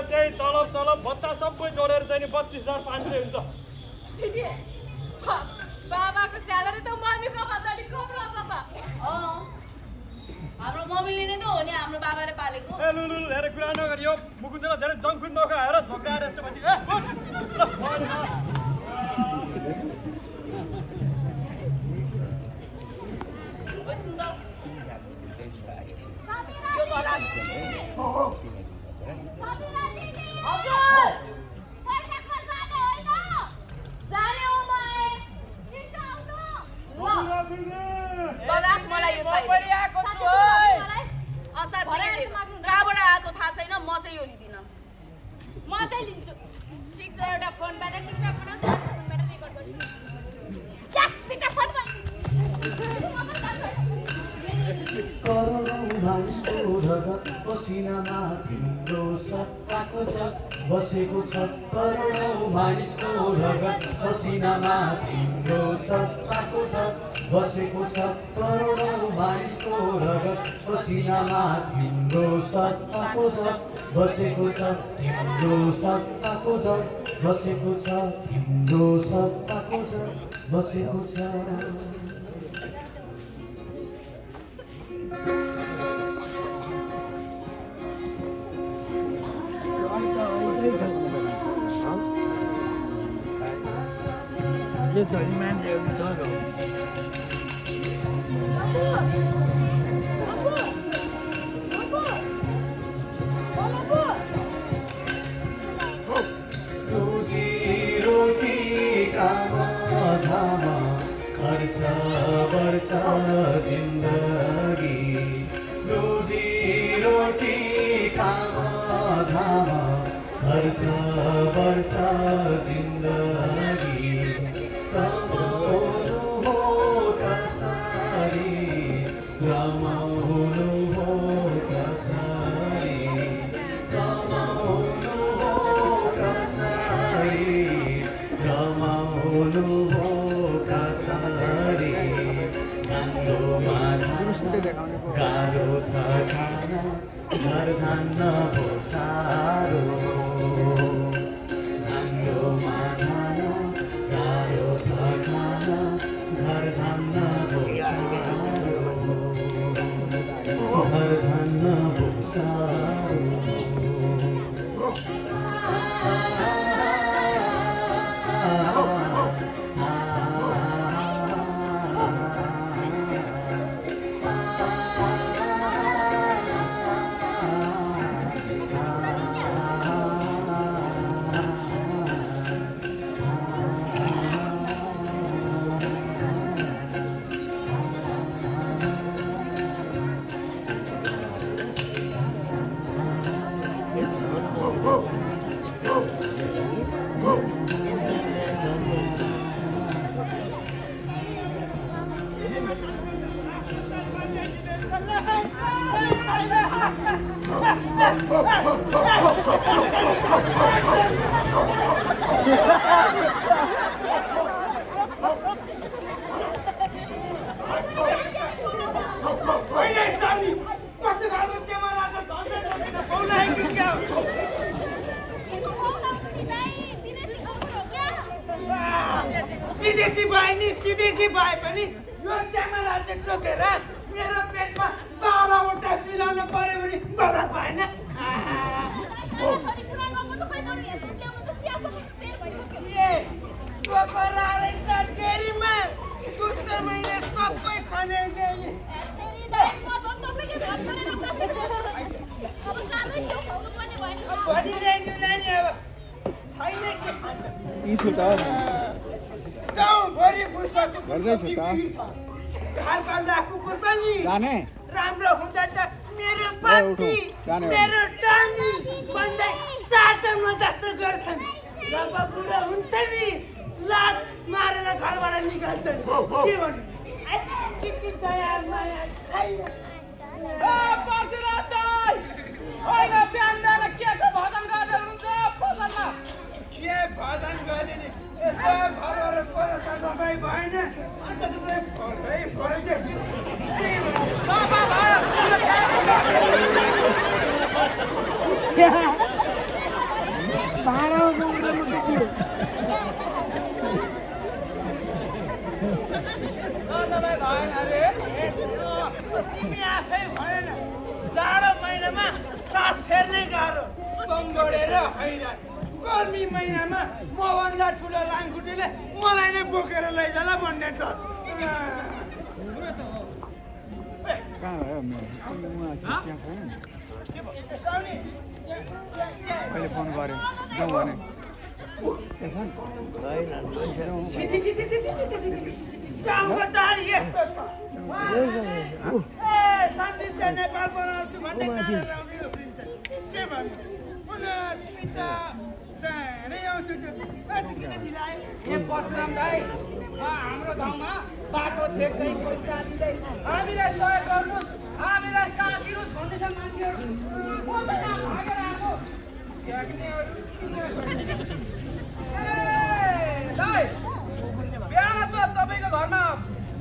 त्यही तलब सलब भत्ता सबै जोडेर चाहिँ नि 32,500 हुन्छ। दिदी, बाबाको स्यालेरी त मम्मीको भन्दा नि कम रहेछ त। हाम्रो मम्मीले नै त हो नि हाम्रो बाबाले पालेको। ए लु लु धेरै कुरा नगर, यो मुकुन्दलाई धेरै जङ्क फुड नखाएर झोक्राएर यस्तो पछि कहाँबाट आएको थाहा छैन, म चाहिँ यो लिँदिनँ। म चाहिँ लिन्छु। ठिक छ, एउटा फोनबाट टिकटक बनाउँछु, फोनबाट रेकर्ड गर्छु। यस, टिकटक फोनमा। करोडौँ मानिसको रगत पसिनामा तिम्रो सत्ताको जग बसेको छ। करोडौँ मानिसको रगत पसिनामा तिम्रो सत्ताको जग बसेको छ। करोडौँ मानिसको रगत पसिनामा तिम्रो सत्ताको जग बसेको छ। तिम्रो सत्ताको जग बसेको छ। तिम्रो सत्ताको जग बसेको छ। ये छोरी मान्छे एउटा छ हो। पर्छ जिन्दगी रोजी रोटी काम धाम खर्च पर्छ जिन्दगी कमाउनु हो कसरी रमाउनु हो कसरी कमाउनु हो कसरी रमाउनु हो कसरी नाङ्गोमा गाह्रो छ खान घर धान्न हो साह्रो नाङ्गोमा खान गाह्रो छ खान घर धान्न हो साह्रो घर धान्न हो साह्रो विदेशी भाइ नि सिदेशी भाइ पनि यो च्यामलाले टोकेर मेरो पेटमा 12वटा सिलाउन पर्यो भने बरात भएन डेरीमा दुध त मैले सबै खनाइदिएँ भनि ल्याइदिनु नानी अब छैन के गाउँभरि भुसको घरभन्दा कुकुर पनि राम्रो हुँदा त मेरो पति मेरो टानी भन्दै चाटनमा जस्तो गर्छन् जब बुढा हुन्छ नि लात मारेर घरबाट निकाल्छन् के भन्नु अलिकति दया माया छैन होइन बिहान बिहान के को भजन गर्दै हुनुहुन्छ फसलमा के भजन गर्ने नि यसो घरहरू पोसा सफाइ भएन अन्त तपाईँ फर्दै फर्दै सफा भयो तपाईँ भएन अरे तिमी आफै भएन जाडो महिनामा सास फेर्ने गाह्रो बङ्गोडेर होइन गर्मी महिनामा मभन्दा ठुलो लामखुट्टेले मलाई नै बोकेर लैजाला भन्ने डर अहिले फोन गऱ्यो जाउँ भने गाउँको दारी यस्तो छ समृद्ध नेपाल बनाउँछु भन्ने के भन्नु तिमी त चाँडै आउँछु त्यो परशुराम दाइ हाम्रो गाउँमा बाटो छेक्दै पैसा दिँदै हामीलाई सहयोग गर्नुहोस् हामीलाई कहाँ दिनुहोस् भन्दैछन् मान्छेहरू भागेर आएको दाइ बिहान त तपाईँको घरमा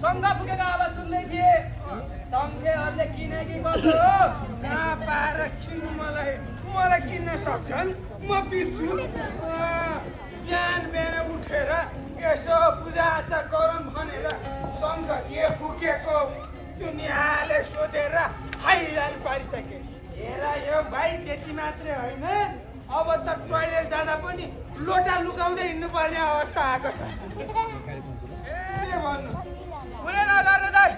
सङ्घ पुगेको आवाज सुन्दै थिएँ सङ्घेहरूले किने कि कसो कहाँ पाएर किन्नु मलाई किन्न सक्छन् म बिच्छु बिहान बिहान उठेर यसो पूजाआजा गरौँ भनेर सङ्घ के फुकेको दुनियाँले सोधेर हाइरान पारिसके हेर यो भाइ त्यति मात्रै होइन अब त टोइलेट जाँदा पनि लोटा लुकाउँदै हिँड्नुपर्ने अवस्था आएको छ ए भन्नु कुनै नगर्नु दाइ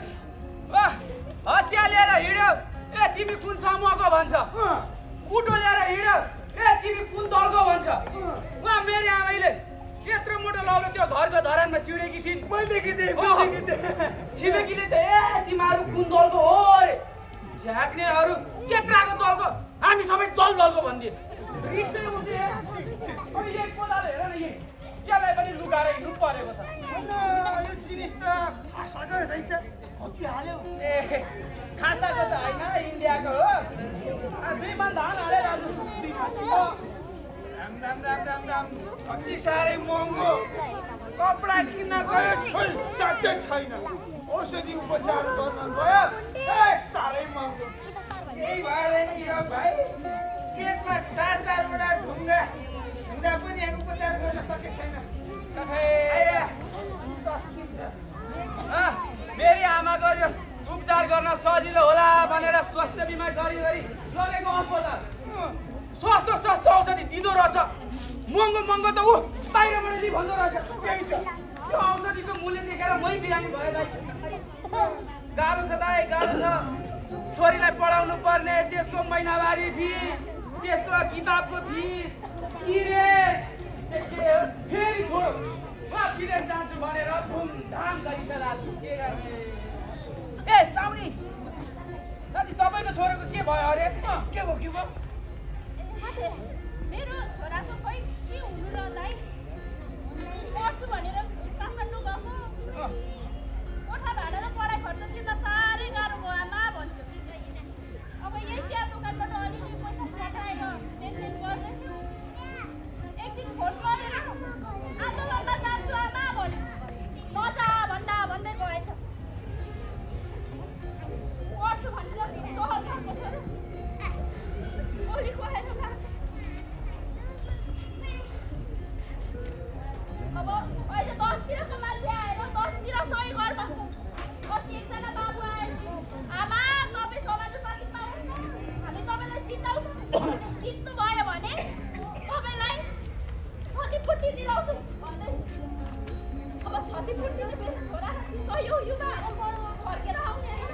हँसिया लिएर हिँड्यौ ए तिमी कुन समूहको भन्छ कुटो लिएर हिँड्यौ ए तिमी कुन दलको भन्छ उहाँ मेरो आमैले त्यत्रो मोटो लौरो त्यो घरको धरानमा सिउरेकी थिइन्। मैले थिएँ छिमेकीले त ए तिमीहरू कुन दलको हो अरे झ्याक्नेहरू केत्राको दलको हामी सबै दलको भनिदिए रिसै उठे अहिले एक पदाले हेर न यसलाई पनि लुगाएर हिँड्नु परेको छ। यो जिनिस त खासाको रहेछ हकी हाल्यो ए खासाको त होइन इन्डियाको हो 2 मन धान हाले दाजु। राम अति साह्रै महँगो कपडा किन्न गयो छोइ च्याट्टै छैन औषधि उपचार गर्न गयो साह्रै महँगो यही भएर नि यो भाइ पेटमा 4-4वटा ढुङ्गा पनि उपचार गर्न सकेको छैन। मेरी आमाको यो उपचार गर्न सजिलो होला भनेर स्वास्थ्य बिमा गरी लगेको अस्पताल सस्तो औषधि दिँदो रहेछ। महँगो त ऊ बाहिरबाट नि भन्दो रहेछ। त्यो औषधिको मूल्य देखेर मै बिरामी भयो दाइ। गाह्रो छ दाइ गाह्रो छ। छोरीलाई पढाउनु पर्ने त्यसको महिनावारी फिस त्यसको किताबको फिस किरेस फेरि छोरो विदेश जान्छु भनेर धुमधाम गरिन्छ दाजु के गर्ने। ए साउनी साथी तपाईँको छोराको के भयो अरे के भयो मेरो छोराको खोइ के हुनु र दाइ पढ्छु भनेर काठमाडौँ गएको कोठा भाडा र पढाइ खर्च तिर्न साह्रै गाह्रो भयो आमा भन्थ्यो। अब यही चिया दोकानबाट अलिअलि पैसा पठाएर लेनदेन गर्दै थियो। एक दिन फोन गरेर आन्दोलनमा जान्छु आमा भन्यो। मजा भन्दै गएछ। पढ्छु भनेर सहर गएको छोरो गोली खुवाएर गएको। अब अहिले 10तिरको मान्छे आएर 10तिर सही घर बस्छ। अस्ति एकजना बाबु आयो आमा तपाईँ समाजको कति पाउनुहुन्छ हामी तपाईँलाई चिन्दाउँछौँ जित्नु भयो भने तपाईँलाई क्षतिपूर्ति दिलाउँछौँ भन्दै। अब क्षतिपूर्तिले मेरो छोरा सही हो युवाहरू फर्केर आउने होइन।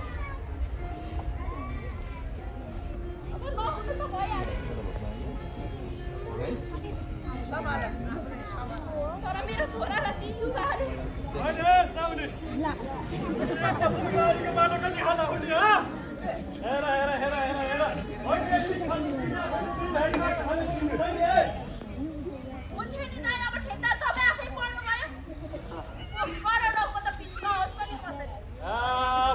अब नहुनु त भइहाल्यो तर मेरो छोरा र ती युवाहरू बाटो कति खाँदा हुने हेर हुन्थ्यो नि दाइ अब ठेकदार तपाईँ आफै पढ्नु भयो करोडौँको त फिस नहोस् पनि कसरी।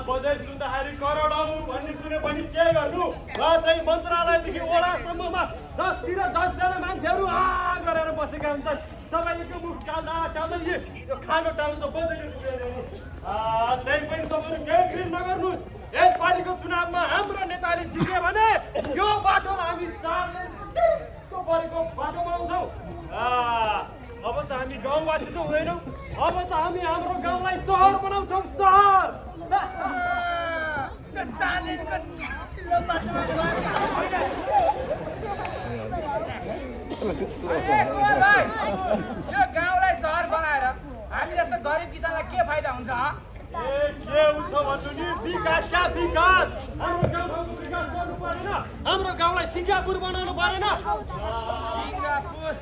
बजेट सुन्दाखेरि करोडौँ भन्ने सुने पनि के गर्नु र चाहिँ मन्त्रालयदेखि वडासम्ममा 10जना मान्छेहरू गरेर बसेका हुन्छन्। सबैको मुख टाल्दै यो खानो टाल्नु त बजेट त्यही पनि तपाईँहरू केही फिल नगर्नुहोस्। यसपालिको चुनावमा हाम्रो नेताले जित्यो भने यो बाटोलाई हामी 4 लेनको परेको बाटो बनाउँछौँ। अब त हामी गाउँवासी त हुँदैनौँ अब त हामी हाम्रो गाउँलाई सहर बनाउँछौँ सहर। यो गाउँलाई सहर बनाएर हामी जस्तो गरिब किसानलाई के फाइदा हुन्छ? के हुन्छ भन्नु नि विकास क्या विकास हाम्रो गाउँको विकास गर्नु परेन हाम्रो गाउँलाई सिङ्गापुर बनाउनु परेन। सिङ्गापुर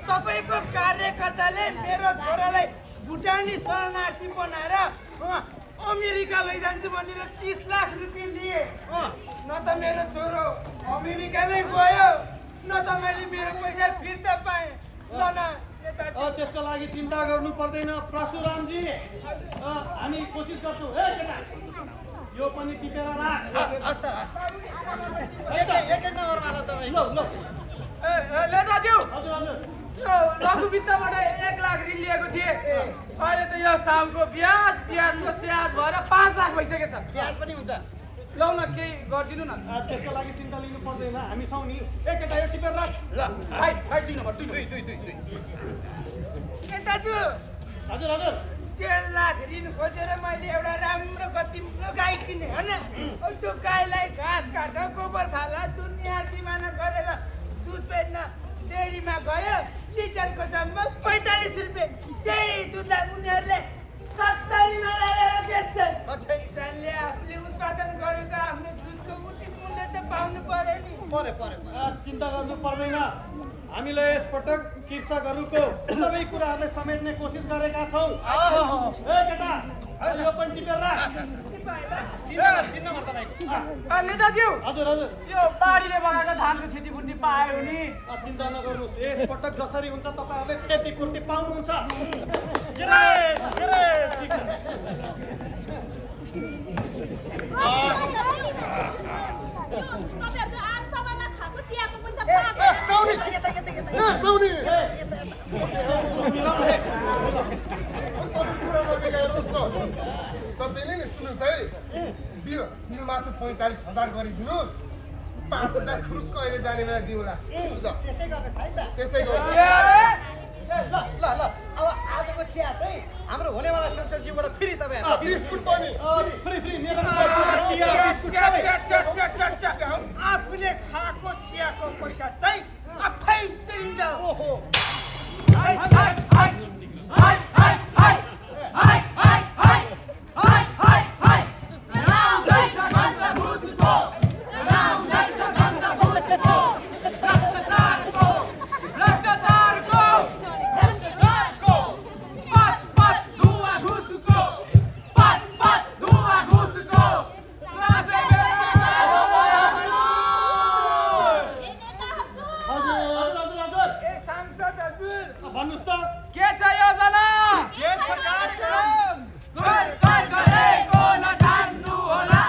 तपाईँको कार्यकर्ताले मेरो छोरालाई भुटानी शरणार्थी बनाएर अमेरिका लैजान्छु भनेर 30 लाख रुपियाँ दिए। न त मेरो छोरो अमेरिका नै गयो न त मैले मेरो पैसा फिर्ता पाएँ। ल न त्यसको लागि चिन्ता गर्नु पर्दैन परशुरामजी हामी कोसिस गर्छौँ। हे केटा यो पनि टिपेर राख। एकै नम्बरमा ल तपाईँ। ल ले दाजु हजुर हजुर यो लघु वित्तबाट 1 लाख ऋण लिएको थिएँ अहिले त यो सालको ब्याजको स्याज भएर 5 लाख भइसकेछ ब्याज पनि हुन्छ लौ न केही गरिदिनु न त्यसको लागि चिन्ता लिनु पर्दैन हामी छौँ नि एकटा यो टिपेर राख ल हाइट 2 नम्बर 2 ए दाजु हजुर हजुर 10 लाख ऋण खोजेर मैले एउटा राम्रो कतिम्रो गाई किने होइन त्यो गाईलाई घाँस काट्न गोबर फाला दुनियाँ सिमाना गरेर दुध बेच्न डेरीमा गयो लिटरको जम्मा 45 रुपियाँ त्यही दुधलाई उनीहरूले 70 मा लगाएर बेच्छन् किसानले आफूले उत्पादन गरेको आफ्नो दुधको उचित मूल्य त पाउनु पर्यो नि पर्यो चिन्ता गर्नु पर्दैन हामीले यसपटक कृषकहरूको सबै कुराहरूलाई समेट्ने कोसिस गरेका छौँ ए केटा यो पनि टिपेर राख नेताज्यू हजुर हजुर यो बाढीले बगाएको धानको क्षतिपूर्ति पायो नि चिन्ता नगर्नुहोस् यसपटक जसरी हुन्छ तपाईँहरूले क्षतिपूर्ति पाउनुहुन्छ ठिक छ तपाईँहरूले आम सभामा खाएको चियाको पैसा साउनी तपाईँले नि सुन्नुहोस् है बिल मात्र 45,000 गरिदिनुहोस् 5 लाख खुरुक्क अहिले जाने बेला दिउँला त्यसै गर्नुहोस् है त त्यसै गर्नु ल अब आजको चिया चाहिँ हाम्रो हुनेवाला संसदज्यूबाट फेरि तपाईँहरू बिस्कुट पनि फ्री मेरो चिया बिस्कुट सबै आफूले खाएको चियाको पैसा चाहिँ आफै तिरिन्छ ओहो भन्नुहोस् त के छ योजना के छ कार्यक्रम घर गरेको नठान्नु होला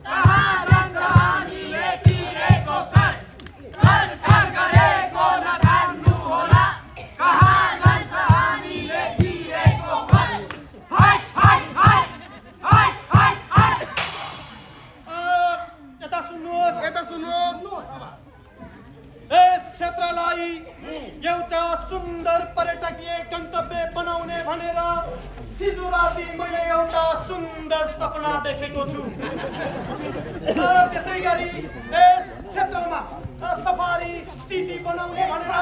कहाँ जान्छ हामीले तिरेको कर घर गरेको नठान्नु होला कहाँ जान्छ हामीले तिरेको कर हाय हाय हाय हाय हाय हाय यता सुन्नुहोस् यस क्षेत्रलाई एउटा सुन्दर पर्यटकीय गन्तव्य बनाउने भनेर हिजो राति मैले एउटा सुन्दर सपना देखेको छु त्यसै गरी यस क्षेत्रमा सफारी सिटी बनाउने भनेर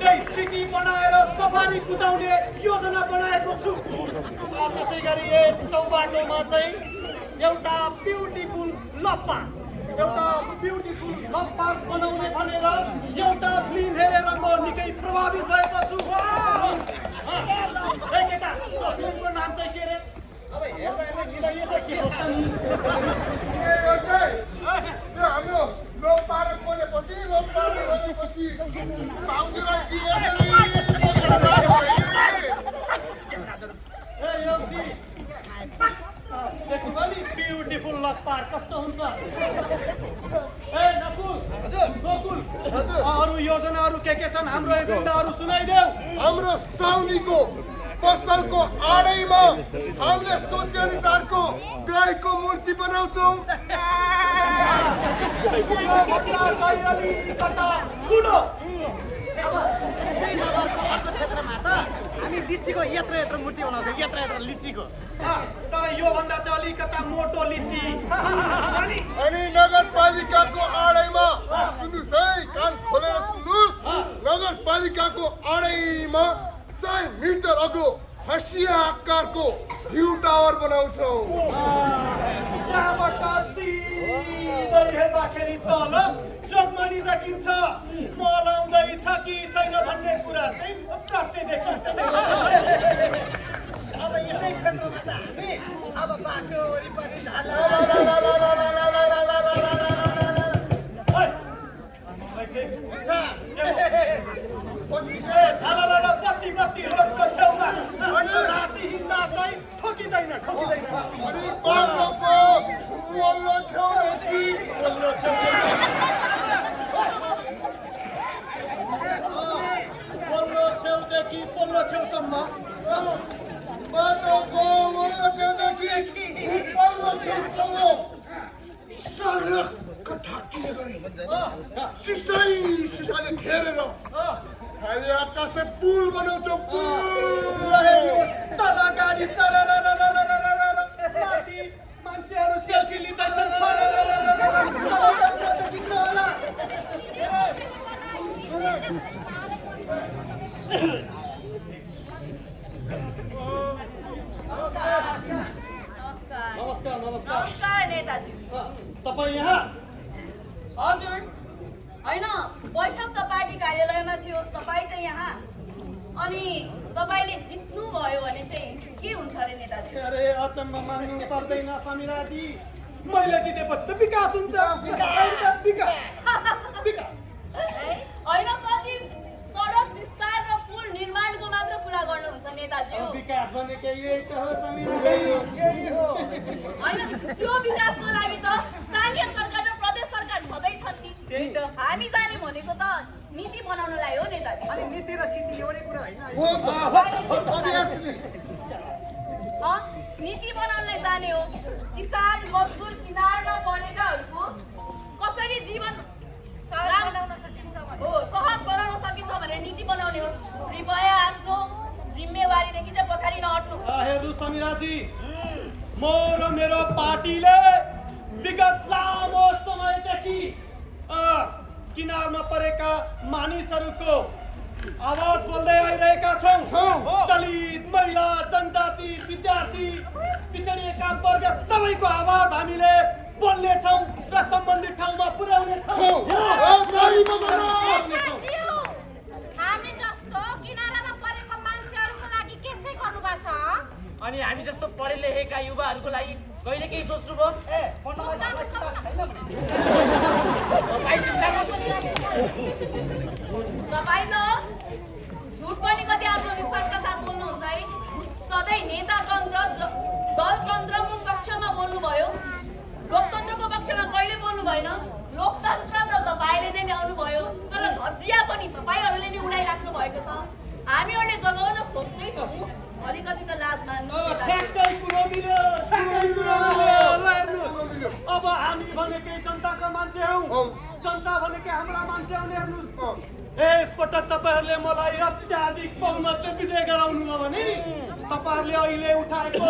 त्यही सिटी बनाएर सफारी कुदाउने योजना बनाएको छु त्यसै गरी यस चौबाटोमा चाहिँ एउटा ब्युटिफुल लभ पार्क बनाउने भनेर एउटा फिल्म हेरेर म निकै प्रभावित भएको छु केटा त्यो फिल्मको नाम चाहिँ के रे अब हेर्दा गिलाइएछ के हो यो हाम्रो लोक पार्क बनेपछि भाउजूलाई देखि पनि ब्युटिफुल लभ पार्क कस्तो हुन्छ ए नकुल गोकुल अरू योजनाहरू के छन् हाम्रो एजेन्डाहरू सुनाइदेऊ हाम्रो साउनीको पसलको आडैमा हामीले सोचे अनुसारको गाईको मूर्ति बनाउँछौँ हामी लिचीको यत्र मूर्ति बनाउँछौँ यत्र लिचीको तर योभन्दा चाहिँ अलिकता मोटो लिची अनि नगरपालिकाको आडैमा सुन्नुहोस् है कान खोलेर सुन्नुहोस् नगरपालिकाको आडैमा 100 मिटर अग्लो हँसिया आकारको भ्यू टावर बनाउँछौँ त्यहाँबाट सिधै हेर्दाखेरि तल जगमनी देखिन्छ मल आउँदैछ कि छैन भन्ने कुरा चाहिँ प्रष्टै देखिन्छ अब यसै क्षेत्रमा त हामी अब बाटो वरिपरि बत्ती रोडको छेउमा राति हिँड्दा चाहिँ ठोकिँदैन अनि बाटोको वल्लो छेउदेखि पल्लो छेउसम्म बाटोको वल्लो छेउदेखि पल्लो छेउसम्म सर्लक्क ढाकिने गरी सिसाले घेरेर खाली आकाशले पुल बनाउँछौ तल गाडी माथि मान्छेहरू सेल्फी लिँदैछन् नमस्कार नमस्कार नमस्कार नेताजी। तपाईँ यहाँ हजुर होइन, बैठक त पार्टी कार्यालयमा थियो, तपाईँ चाहिँ यहाँ। अनि तपाईँले जित्नु भयो भने चाहिँ के हुन्छ अरे नेताजी? अरे अचम्म मान्नु पर्दैन समिराजी, मैले जितेपछि त विकास हुन्छ। होइन, कति सडक विस्तार र पुल निर्माणको मात्र कुरा गर्नुहुन्छ नेताजी। विकास भनेको यही त हो समिराजी, यही हो। होइन, त्यो विकासको लागि त स्थानीय सरकार र प्रदेश सरकार छँदैछन् नि। त्यही त हामी जाने भनेको त नीति बनाउनलाई हो नेताजी। अनि नीति र सिटी एउटै कुरा होइन। नीति बनाउनलाई जाने हो। किसान मजदुर किनारमा बनेकाहरूको कसरी जीवन सहज बनाउन सकिन्छ भनेर नीति बनाउने हो। कृपया आफ्नो जिम्मेवारीदेखि चाहिँ पछाडि नहट्नु। हेर्नु समिराजी, म र मेरो पार्टीले विगत लामो समयदेखि किनारमा परेका मानिसहरूको आवाज बोल्दै आइरहेका छौँ। दलित, महिला, जनजाति, विद्यार्थी, पिछडिएका वर्ग सबैको आवाज हामीले बोल्नेछौँ र सम्बन्धित ठाउँमा पुर्याउनेछौँ। हामी जस्तो किनारामा परेको मान्छेहरूको लागि के चाहिँ गर्नुभएको छ? अनि हामी जस्तो पढे लेखेका युवाहरूको लागि कहिले केही सोच्नुभयो? तपाईँ त झुट पनि कति आत्मविश्वासका साथ बोल्नुहुन्छ है। सधैँ नेतातन्त्र दलतन्त्रको पक्षमा बोल्नुभयो, लोकतन्त्रको पक्षमा कहिले बोल्नु भएन। लोकतन्त्र त तपाईँले नै ल्याउनु भयो, तर धजिया पनि तपाईँहरूले नै उडाइराख्नु भएको छ। हामीहरूले जगाउन खोज्दैछौँ, अलिकति त लाज मान्नु। अब हामी भनेकै जनताको मान्छे हौ, जनता भनेकै हाम्रा मान्छे हुने। हेर्नुहोस्, यसपटक तपाईँहरूले मलाई अत्याधिक बहुमतले विजय गराउनु भयो भने तपाईँहरूले अहिले उठाएको